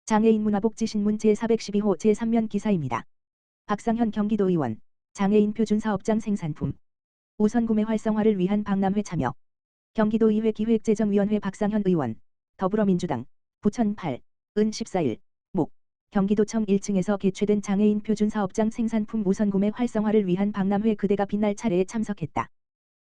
장애인 문화복지신문 제412호 제3면 기사입니다. 박상현 경기도의원, 장애인 표준사업장 생산품 우선 구매 활성화를 위한 박람회 참여. 경기도의회 기획재정위원회 박상현 의원, 더불어민주당, 부천 8, 은 14일, 목, 경기도청 1층에서 개최된 장애인 표준사업장 생산품 우선 구매 활성화를 위한 박람회 그대가 빛날 차례에 참석했다.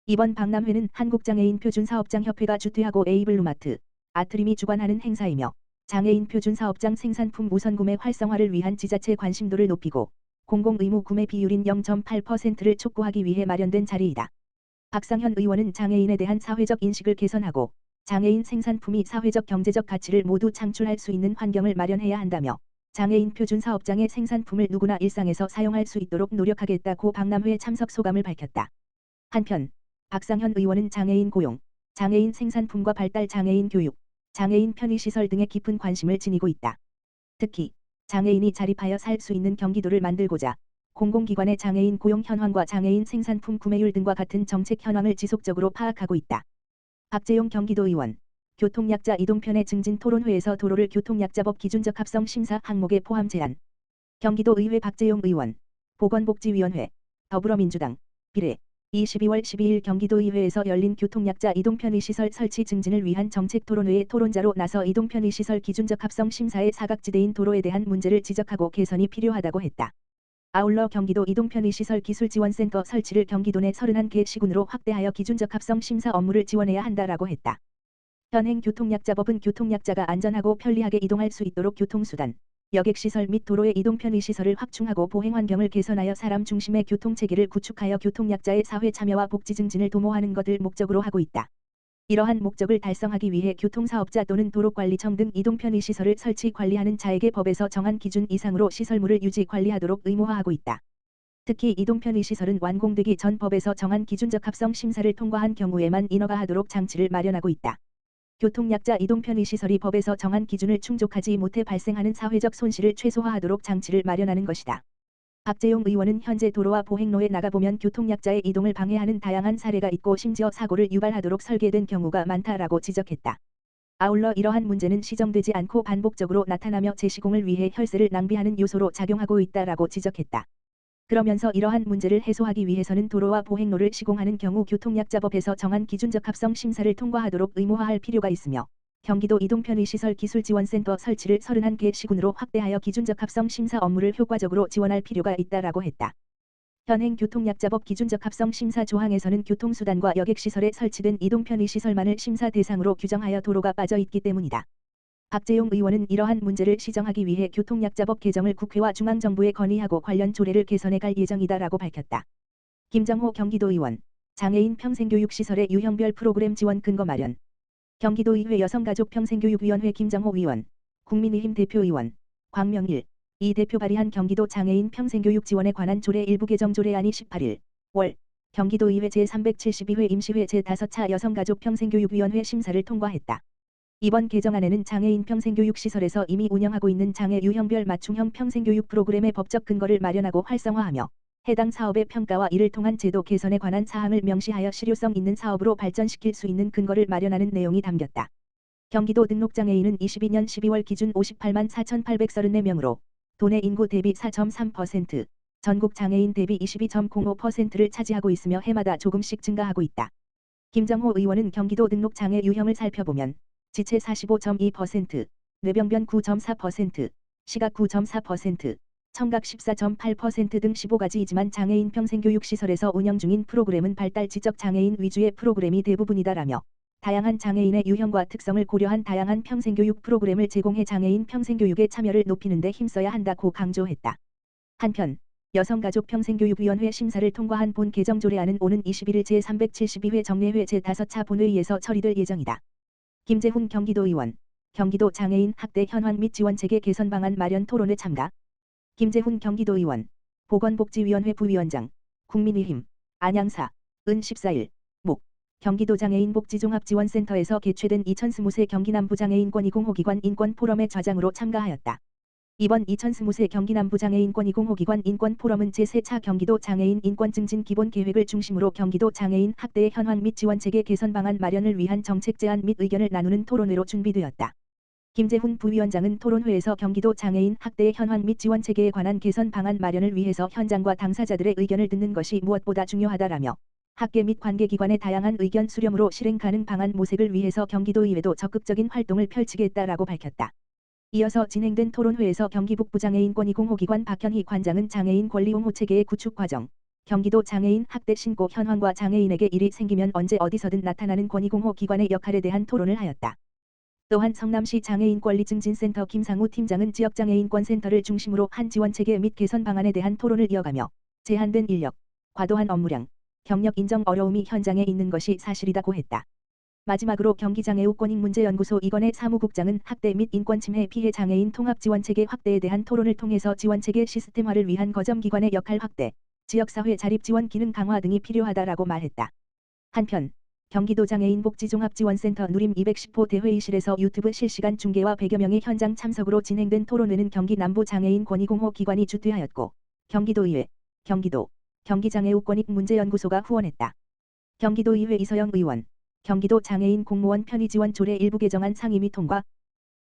이번 박람회는 한국장애인 표준사업장협회가 주최하고 에이블루마트, 아트림이 주관하는 행사이며 장애인 표준사업장 생산품 우선 구매 활성화를 위한 지자체 관심도를 높이고 공공의무 구매 비율인 0.8%를 촉구하기 위해 마련된 자리이다. 박상현 의원은 장애인에 대한 사회적 인식을 개선하고 장애인 생산품이 사회적 경제적 가치를 모두 창출할 수 있는 환경을 마련해야 한다며 장애인 표준사업장의 생산품을 누구나 일상에서 사용할 수 있도록 노력하겠다고 박람회 참석 소감을 밝혔다. 한편 박상현 의원은 장애인 고용, 장애인 생산품과 발달 장애인 교육, 장애인 편의시설 등에 깊은 관심을 지니고 있다. 특히 장애인이 자립하여 살 수 있는 경기도를 만들고자 공공기관의 장애인 고용 현황과 장애인 생산품 구매율 등과 같은 정책 현황을 지속적으로 파악하고 있다. 박재용 경기도의원, 교통약자 이동편의 증진 토론회에서 도로를 교통약자법 기준적 합성 심사 항목에 포함 제안. 경기도의회 박재용 의원, 보건복지위원회, 더불어민주당, 비례 12월 12일 경기도의회에서 열린 교통약자 이동편의시설 설치 증진을 위한 정책 토론회에 토론자로 나서 이동편의시설 기준적 합성 심사의 사각지대인 도로에 대한 문제를 지적하고 개선이 필요하다고 했다. 아울러 경기도 이동편의시설 기술지원센터 설치를 경기도 내 31개 시군으로 확대하여 기준적 합성 심사 업무를 지원해야 한다라고 했다. 현행 교통약자법은 교통약자가 안전하고 편리하게 이동할 수 있도록 교통수단, 여객시설 및 도로의 이동 편의시설을 확충하고 보행환경을 개선하여 사람 중심의 교통체계를 구축하여 교통약자의 사회 참여와 복지 증진을 도모하는 것을 목적으로 하고 있다. 이러한 목적을 달성하기 위해 교통사업자 또는 도로관리청 등 이동 편의시설을 설치 관리하는 자에게 법에서 정한 기준 이상으로 시설물을 유지 관리하도록 의무화하고 있다. 특히 이동 편의시설은 완공되기 전 법에서 정한 기준적 합성 심사를 통과한 경우에만 인허가하도록 장치를 마련하고 있다. 교통약자 이동 편의시설이 법에서 정한 기준을 충족하지 못해 발생하는 사회적 손실을 최소화하도록 장치를 마련하는 것이다. 박재용 의원은 현재 도로와 보행로에 나가보면 교통약자의 이동을 방해하는 다양한 사례가 있고 심지어 사고를 유발하도록 설계된 경우가 많다라고 지적했다. 아울러 이러한 문제는 시정되지 않고 반복적으로 나타나며 재시공을 위해 혈세를 낭비하는 요소로 작용하고 있다라고 지적했다. 그러면서 이러한 문제를 해소하기 위해서는 도로와 보행로를 시공하는 경우 교통약자법에서 정한 기준적 합성 심사를 통과하도록 의무화할 필요가 있으며 경기도 이동편의시설 기술지원센터 설치를 31개 시군으로 확대하여 기준적 합성 심사 업무를 효과적으로 지원할 필요가 있다라고 했다. 현행 교통약자법 기준적 합성 심사 조항에서는 교통수단과 여객시설에 설치된 이동편의시설만을 심사 대상으로 규정하여 도로가 빠져 있기 때문이다. 박재용 의원은 이러한 문제를 시정하기 위해 교통약자법 개정을 국회와 중앙정부에 건의하고 관련 조례를 개선해 갈 예정이다라고 밝혔다. 김정호 경기도의원, 장애인 평생교육시설의 유형별 프로그램 지원 근거 마련. 경기도의회 여성가족평생교육위원회 김정호 의원, 국민의힘 대표의원, 광명일, 이 대표 발의한 경기도 장애인 평생교육 지원에 관한 조례 일부 개정 조례안이 18일, 월, 경기도의회 제372회 임시회 제5차 여성가족평생교육위원회 심사를 통과했다. 이번 개정안에는 장애인 평생교육시설에서 이미 운영하고 있는 장애 유형별 맞춤형 평생교육 프로그램의 법적 근거를 마련하고 활성화하며 해당 사업의 평가와 이를 통한 제도 개선에 관한 사항을 명시하여 실효성 있는 사업으로 발전시킬 수 있는 근거를 마련하는 내용이 담겼다. 경기도 등록장애인은 22년 12월 기준 58만 4,834명으로 도내 인구 대비 4.3%, 전국 장애인 대비 22.05%를 차지하고 있으며 해마다 조금씩 증가하고 있다. 김정호 의원은 경기도 등록장애 유형을 살펴보면 지체 45.2%, 뇌병변 9.4%, 시각 9.4%, 청각 14.8% 등 15가지이지만 장애인 평생교육시설에서 운영 중인 프로그램은 발달 지적 장애인 위주의 프로그램이 대부분이다라며 다양한 장애인의 유형과 특성을 고려한 다양한 평생교육 프로그램을 제공해 장애인 평생교육의 참여를 높이는 데 힘써야 한다고 강조했다. 한편 여성가족평생교육위원회 심사를 통과한 본 개정 조례안은 오는 21일 제372회 정례회 제5차 본회의에서 처리될 예정이다. 김재훈 경기도의원, 경기도 장애인 학대 현황 및 지원체계 개선 방안 마련 토론회 참가. 김재훈 경기도의원, 보건복지위원회 부위원장, 국민의힘, 안양사, 은 14일, 목, 경기도 장애인 복지종합지원센터에서 개최된 2020세 경기남부장애인권익공호기관 인권포럼의 좌장으로 참가하였다. 이번 2020세 경기남부장애인권익공호기관 인권포럼은 제3차 경기도 장애인 인권증진 기본계획을 중심으로 경기도 장애인 학대의 현황 및 지원체계 개선 방안 마련을 위한 정책 제안 및 의견을 나누는 토론회로 준비되었다. 김재훈 부위원장은 토론회에서 경기도 장애인 학대의 현황 및 지원 체계에 관한 개선 방안 마련을 위해서 현장과 당사자들의 의견을 듣는 것이 무엇보다 중요하다라며 학계 및 관계기관의 다양한 의견 수렴으로 실행 가능 방안 모색을 위해서 경기도의회도 적극적인 활동을 펼치겠다라고 밝혔다. 이어서 진행된 토론회에서 경기북부 장애인권익공호기관 박현희 관장은 장애인 권리 옹호 체계의 구축 과정, 경기도 장애인 학대 신고 현황과 장애인에게 일이 생기면 언제 어디서든 나타나는 권익공호 기관의 역할에 대한 토론을 하였다. 또한 성남시 장애인권리증진센터 김상우 팀장은 지역장애인권센터를 중심으로 한 지원체계 및 개선 방안에 대한 토론을 이어가며 제한된 인력, 과도한 업무량, 경력 인정 어려움이 현장에 있는 것이 사실이다고 했다. 마지막으로 경기장애우권익문제연구소 이건혜 사무국장은 학대 및 인권침해 피해 장애인 통합지원체계 확대에 대한 토론을 통해서 지원체계 시스템화를 위한 거점기관의 역할 확대, 지역사회 자립지원 기능 강화 등이 필요하다라고 말했다. 한편 경기도 장애인복지종합지원센터 누림 210호 대회의실에서 유튜브 실시간 중계와 100여 명의 현장 참석으로 진행된 토론회는 경기 남부 장애인 권익공호 기관이 주최하였고 경기도의회, 경기도, 경기장애우권익문제연구소가 후원했다. 경기도의회 이서영 의원, 경기도 장애인 공무원 편의 지원 조례 일부 개정안 상임위 통과,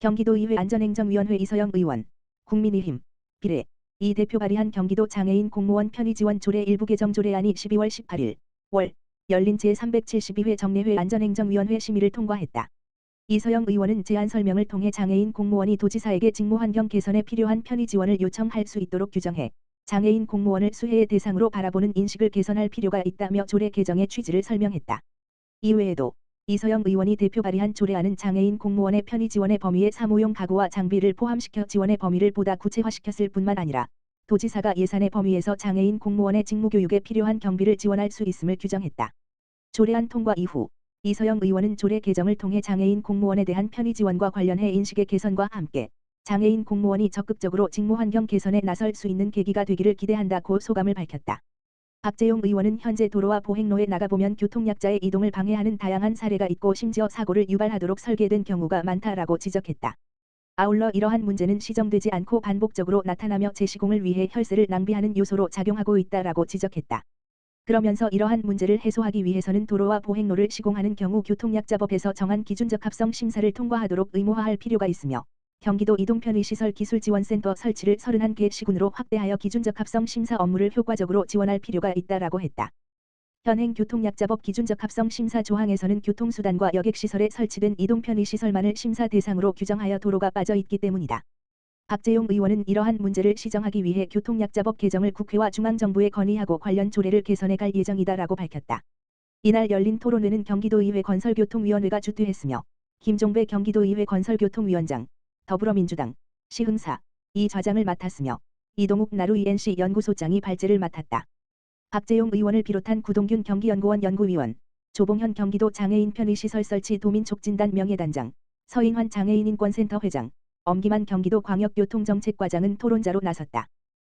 경기도의회 안전행정위원회 이서영 의원, 국민의힘, 비례, 이 대표 발의한 경기도 장애인 공무원 편의 지원 조례 일부 개정 조례안이 12월 18일 월 열린 제372회 정례회 안전행정위원회 심의를 통과했다. 이서영 의원은 제안 설명을 통해 장애인 공무원이 도지사에게 직무 환경 개선에 필요한 편의 지원을 요청할 수 있도록 규정해 장애인 공무원을 수혜의 대상으로 바라보는 인식을 개선할 필요가 있다며 조례 개정의 취지를 설명했다. 이외에도 이서영 의원이 대표 발의한 조례안은 장애인 공무원의 편의 지원의 범위에 사무용 가구와 장비를 포함시켜 지원의 범위를 보다 구체화시켰을 뿐만 아니라 도지사가 예산의 범위에서 장애인 공무원의 직무교육에 필요한 경비를 지원할 수 있음을 규정했다. 조례안 통과 이후 이서영 의원은 조례 개정을 통해 장애인 공무원에 대한 편의 지원과 관련해 인식의 개선과 함께 장애인 공무원이 적극적으로 직무 환경 개선에 나설 수 있는 계기가 되기를 기대한다고 소감을 밝혔다. 박재용 의원은 현재 도로와 보행로에 나가보면 교통약자의 이동을 방해하는 다양한 사례가 있고 심지어 사고를 유발하도록 설계된 경우가 많다라고 지적했다. 아울러 이러한 문제는 시정되지 않고 반복적으로 나타나며 재시공을 위해 혈세를 낭비하는 요소로 작용하고 있다라고 지적했다. 그러면서 이러한 문제를 해소하기 위해서는 도로와 보행로를 시공하는 경우 교통약자법에서 정한 기준적 합성 심사를 통과하도록 의무화할 필요가 있으며 경기도 이동편의시설 기술지원센터 설치를 31개 시군으로 확대하여 기준적 합성 심사 업무를 효과적으로 지원할 필요가 있다라고 했다. 현행 교통약자법 기준적 합성 심사 조항에서는 교통수단과 여객시설에 설치된 이동편의시설만을 심사 대상으로 규정하여 도로가 빠져 있기 때문이다. 박재용 의원은 이러한 문제를 시정하기 위해 교통약자법 개정을 국회와 중앙정부에 건의하고 관련 조례를 개선해 갈 예정이다라고 밝혔다. 이날 열린 토론회는 경기도의회 건설교통위원회가 주최했으며 김종배 경기도의회 건설교통위원장, 더불어민주당, 시흥사, 이 좌장을 맡았으며 이동욱 나루 ENC 연구소장이 발제를 맡았다. 박재용 의원을 비롯한 구동균 경기연구원 연구위원, 조봉현 경기도 장애인 편의시설 설치 도민촉진단 명예단장, 서인환 장애인인권센터 회장, 엄기만 경기도 광역교통정책과장은 토론자로 나섰다.